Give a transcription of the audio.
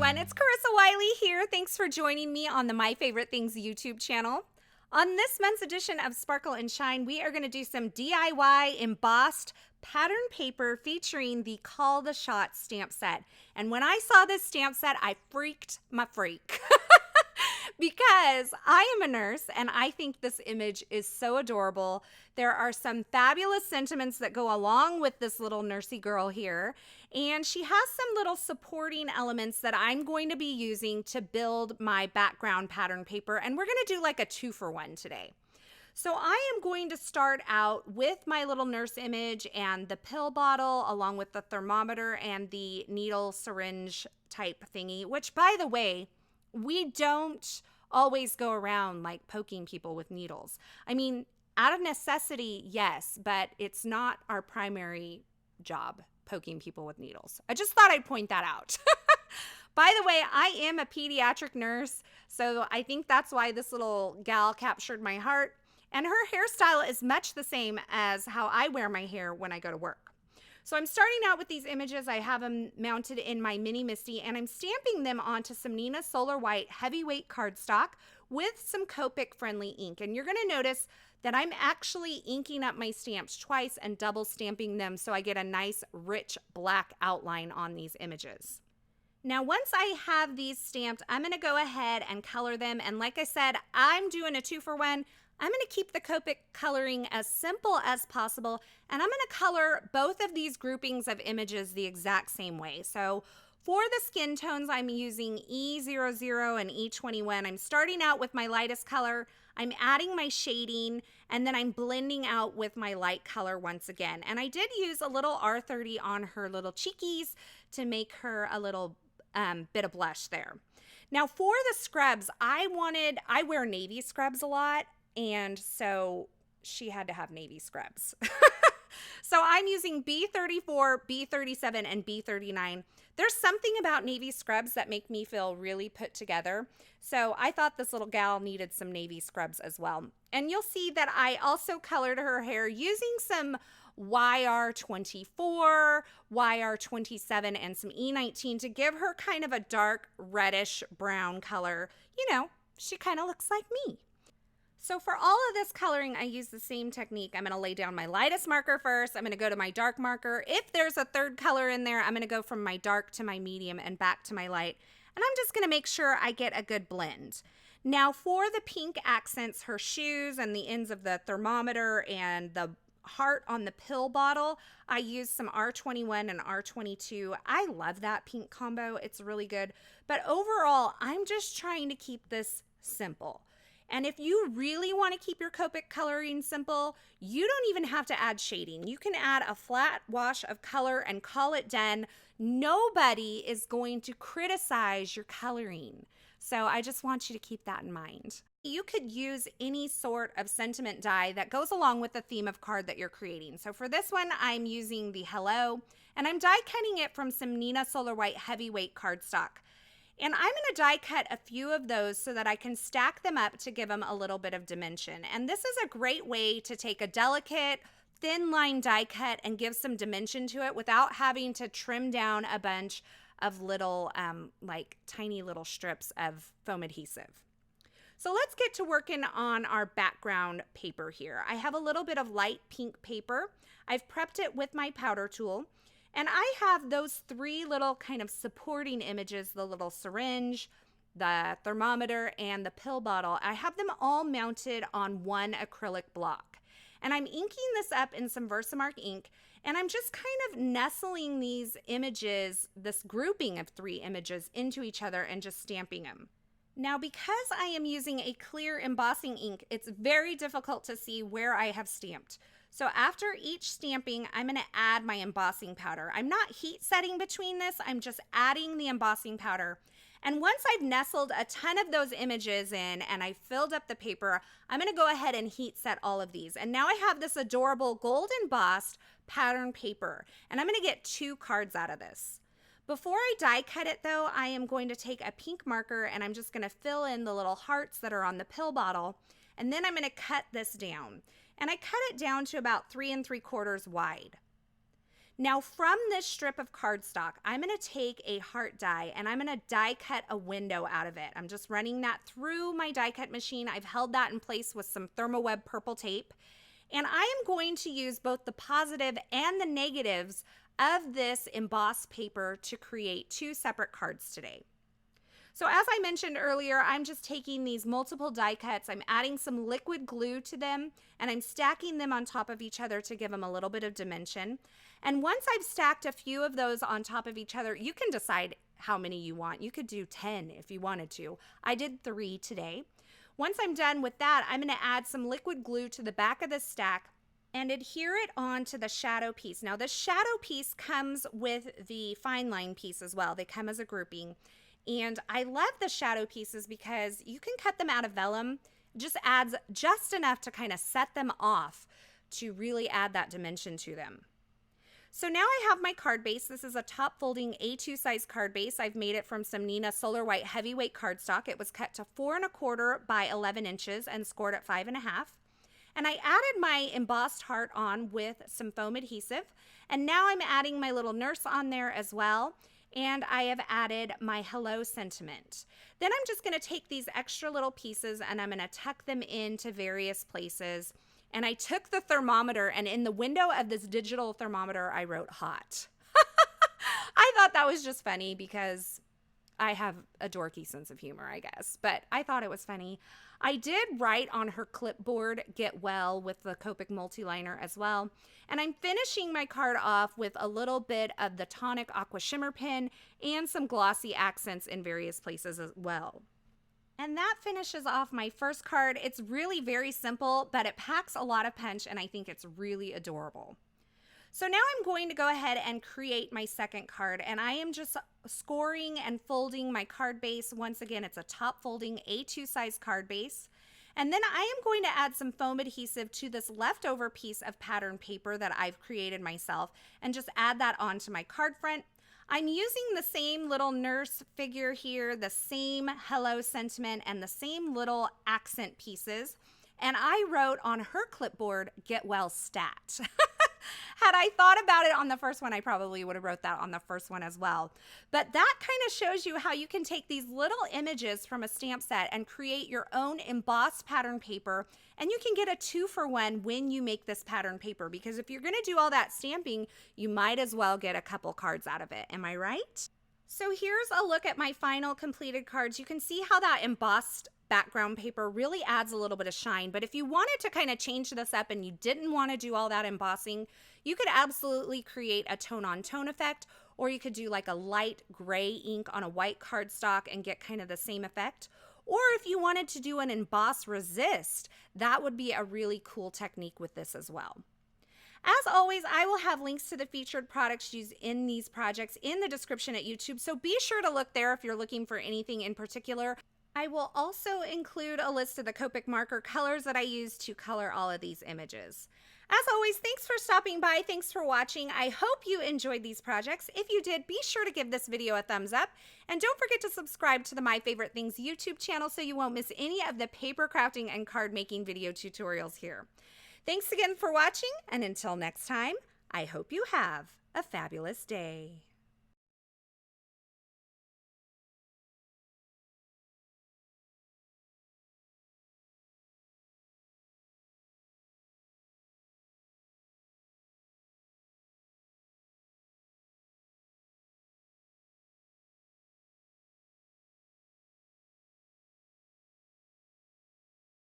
everyone, it's Carissa Wiley here. Thanks for joining me on the My Favorite Things YouTube channel. On this month's edition of Sparkle and Shine, we are going to do some DIY embossed pattern paper featuring the Call the Shot stamp set. And when I saw this stamp set, I freaked my freak. Because I am a nurse and I think this image is so adorable. There are some fabulous sentiments that go along with this little nursey girl here. And she has some little supporting elements that I'm going to be using to build my background pattern paper. And we're going to do like a 2-for-1 today. So I am going to start out with my little nurse image and the pill bottle along with the thermometer and the needle syringe type thingy, which by the way, we don't always go around like poking people with needles. I mean, out of necessity, yes, but it's not our primary job, poking people with needles. I just thought I'd point that out. By the way, I am a pediatric nurse, so I think that's why this little gal captured my heart. And her hairstyle is much the same as how I wear my hair when I go to work. So I'm starting out with these images. I have them mounted in my Mini Misty, and I'm stamping them onto some Neenah Solar White heavyweight cardstock with some Copic friendly ink. And you're going to notice that I'm actually inking up my stamps twice and double stamping them so I get a nice rich black outline on these images. Now, once I have these stamped, I'm going to go ahead and color them. And like I said, I'm doing a 2-for-1. I'm going to keep the Copic coloring as simple as possible, and I'm going to color both of these groupings of images the exact same way. So for the skin tones, I'm using E00 and E21. I'm starting out with my lightest color. I'm adding my shading, and then I'm blending out with my light color once again. And I did use a little R30 on her little cheekies to make her a little bit of blush there. Now for the scrubs, I wear navy scrubs a lot. And so she had to have navy scrubs. So I'm using B34, B37, and B39. There's something about navy scrubs that make me feel really put together. So I thought this little gal needed some navy scrubs as well. And you'll see that I also colored her hair using some YR24, YR27, and some E19 to give her kind of a dark reddish brown color. You know, she kind of looks like me. So for all of this coloring, I use the same technique. I'm going to lay down my lightest marker first. I'm going to go to my dark marker. If there's a third color in there, I'm going to go from my dark to my medium and back to my light. And I'm just going to make sure I get a good blend. Now for the pink accents, her shoes and the ends of the thermometer and the heart on the pill bottle, I use some R21 and R22. I love that pink combo. It's really good. But overall, I'm just trying to keep this simple. And if you really want to keep your Copic coloring simple, you don't even have to add shading. You can add a flat wash of color and call it done. Nobody is going to criticize your coloring. So I just want you to keep that in mind. You could use any sort of sentiment die that goes along with the theme of card that you're creating. So for this one, I'm using the Hello, and I'm die cutting it from some Neenah Solar White heavyweight cardstock. And I'm going to die cut a few of those so that I can stack them up to give them a little bit of dimension. And this is a great way to take a delicate, thin line die cut and give some dimension to it without having to trim down a bunch of little, like tiny little strips of foam adhesive. So let's get to working on our background paper here. I have a little bit of light pink paper. I've prepped it with my powder tool. And I have those 3 little kind of supporting images, the little syringe, the thermometer, and the pill bottle. I have them all mounted on one acrylic block. And I'm inking this up in some Versamark ink, and I'm just kind of nestling these images, this grouping of 3 images, into each other and just stamping them. Now, because I am using a clear embossing ink, it's very difficult to see where I have stamped. So after each stamping, I'm going to add my embossing powder. I'm not heat setting between this. I'm just adding the embossing powder. And once I've nestled a ton of those images in and I filled up the paper, I'm going to go ahead and heat set all of these. And now I have this adorable gold embossed pattern paper. And I'm going to get 2 cards out of this. Before I die cut it though, I am going to take a pink marker and I'm just going to fill in the little hearts that are on the pill bottle. And then I'm going to cut this down. And I cut it down to about 3 3/4 wide. Now from this strip of cardstock, I'm going to take a heart die and I'm going to die cut a window out of it. I'm just running that through my die cut machine. I've held that in place with some Thermoweb purple tape. And I am going to use both the positive and the negatives of this embossed paper to create 2 separate cards today. So as I mentioned earlier, I'm just taking these multiple die cuts, I'm adding some liquid glue to them, and I'm stacking them on top of each other to give them a little bit of dimension. And once I've stacked a few of those on top of each other, you can decide how many you want. You could do 10 if you wanted to. I did 3 today. Once I'm done with that, I'm going to add some liquid glue to the back of the stack and adhere it onto the shadow piece. Now the shadow piece comes with the fine line piece as well. They come as a grouping. And I love the shadow pieces because you can cut them out of vellum. It just adds just enough to kind of set them off to really add that dimension to them. So now I have my card base. This is a top folding A2 size card base. I've made it from some Neenah Solar White heavyweight cardstock. It was cut to 4 1/4 by 11 inches and scored at 5 1/2. And I added my embossed heart on with some foam adhesive. And now I'm adding my little nurse on there as well. And I have added my hello sentiment. Then I'm just going to take these extra little pieces and I'm going to tuck them into various places. And I took the thermometer, and in the window of this digital thermometer, I wrote hot. I thought that was just funny because I have a dorky sense of humor, I guess. But I thought it was funny. I did write on her clipboard, get well, with the Copic multiliner as well. And I'm finishing my card off with a little bit of the Tonic Aqua Shimmer pen and some glossy accents in various places as well. And that finishes off my first card. It's really very simple, but it packs a lot of punch, and I think it's really adorable. So now I'm going to go ahead and create my second card, and I am just scoring and folding my card base. Once again, it's a top folding A2 size card base. And then I am going to add some foam adhesive to this leftover piece of pattern paper that I've created myself and just add that onto my card front. I'm using the same little nurse figure here, the same hello sentiment, and the same little accent pieces. And I wrote on her clipboard, get well stat. Had I thought about it on the first one, I probably would have wrote that on the first one as well. But that kind of shows you how you can take these little images from a stamp set and create your own embossed pattern paper. And you can get a 2-for-1 when you make this pattern paper, because if you're going to do all that stamping, you might as well get a couple cards out of it. Am I right? So here's a look at my final completed cards. You can see how that embossed background paper really adds a little bit of shine. But if you wanted to kind of change this up and you didn't want to do all that embossing, you could absolutely create a tone-on-tone effect, or you could do like a light gray ink on a white cardstock and get kind of the same effect. Or if you wanted to do an emboss resist, that would be a really cool technique with this as well. As always, I will have links to the featured products used in these projects in the description at YouTube, so be sure to look there if you're looking for anything in particular. I will also include a list of the Copic marker colors that I use to color all of these images. As always, thanks for stopping by. Thanks for watching. I hope you enjoyed these projects. If you did, be sure to give this video a thumbs up. And don't forget to subscribe to the My Favorite Things YouTube channel so you won't miss any of the paper crafting and card making video tutorials here. Thanks again for watching, and until next time, I hope you have a fabulous day.